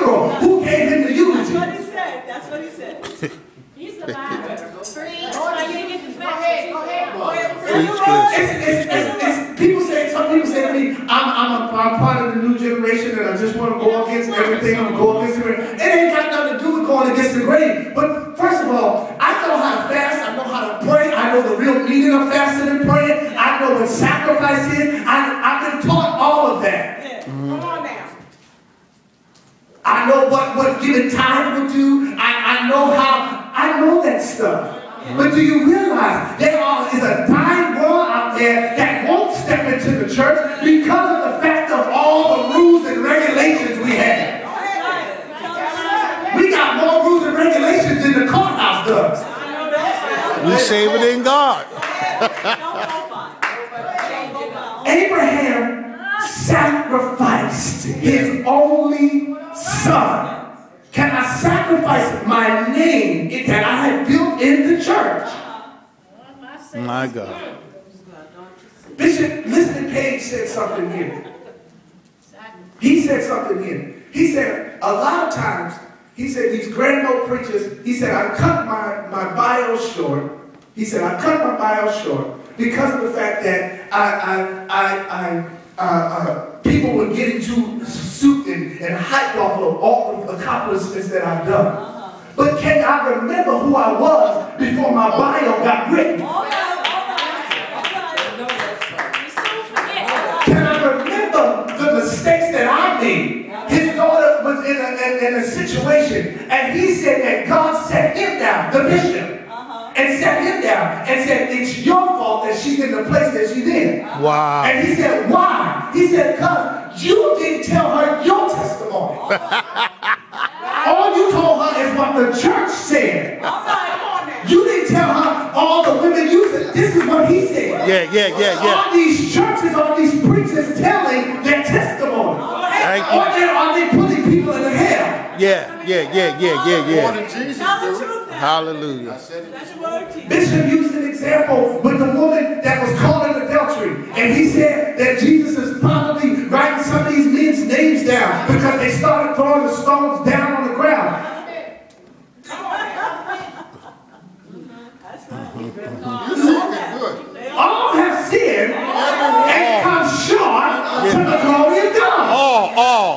funeral. Who gave him the eulogy? That's what he said. That's what he said. He's the Bible. People say, some people say to me, I'm part of the new generation and I just want to go against everything. I'm go against it. It ain't got nothing to do with going against the grain. But first of all, I know how to fast. I know how to pray. I know the real meaning of fasting and praying. I know what sacrifice is. I've been taught all of that. Yeah. Come on now. I know what giving time will do. I know that stuff. But do you realize there is a dying world out there that won't step into the church because of the fact of all the rules and regulations we have? We got more rules and regulations than the courthouse does. We save it in God. Abraham sacrificed his only son. Can I sacrifice my name that I have built in the church? My God. Bishop, listen, Page said something here. He said something here. He said, a lot of times, he said, these grand old preachers, he said, I cut my bio short. He said, I cut my bio short because of the fact that people were getting too souped and hyped off of all the accomplishments that I've done. But can I remember who I was before my bio got written? Can I remember the mistakes that I made? His daughter was in a situation, and he said that God set him down, the bishop. And set him down and said, it's your fault that she's in the place that she's in. Wow. And he said, why? He said, because you didn't tell her your testimony. All you told her is what the church said. You didn't tell her all the women you said. This is what he said. Yeah. All these churches, all these preachers telling their testimony. Are they putting people in the hell? Yeah. More than Jesus do. Hallelujah. Bishop used an example with the woman that was caught in adultery. And he said that Jesus is probably writing some of these men's names down because they started throwing the stones down on the ground. You're talking good. All have sinned and come short to the glory of God.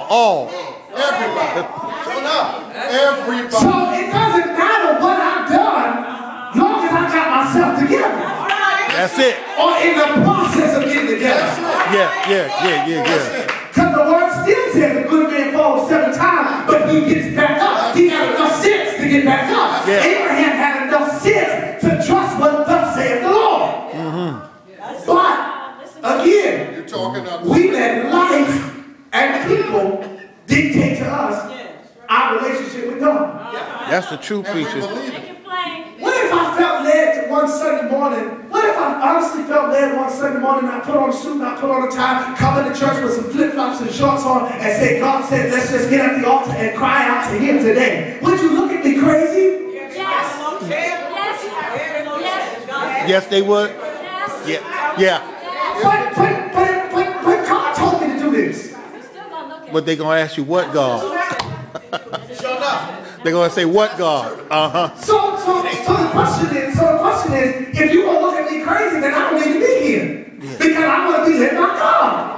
All. Everybody. Shut up. Everybody. So it doesn't matter what I've done, long as I got myself together. That's it. Or in the process of getting together. Yeah. Because the word still says a good man falls 7 times, but he gets back up. He had enough sense to get back up. Yeah. Abraham had enough sense to trust what thus saith the Lord. But again, You're talking we let life and people dictate to us our relationship with God. That's the true and we preacher. believe it. What if I felt led to one Sunday morning? What if I honestly felt led one Sunday morning and I put on a suit and I put on a tie, come into church with some flip-flops and shorts on and say, God said, let's just get at the altar and cry out to him today. Would you look at me crazy? Yes, they would. Yeah. But God told me to do this. But they're going to ask you what God? Shut up. They're going to say what God? So the question is, if you won't look at me crazy, then I don't need to be here. Because I'm going to be led by God.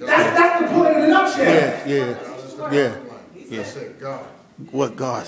That's the point in a nutshell. Yeah. That's it. God. What God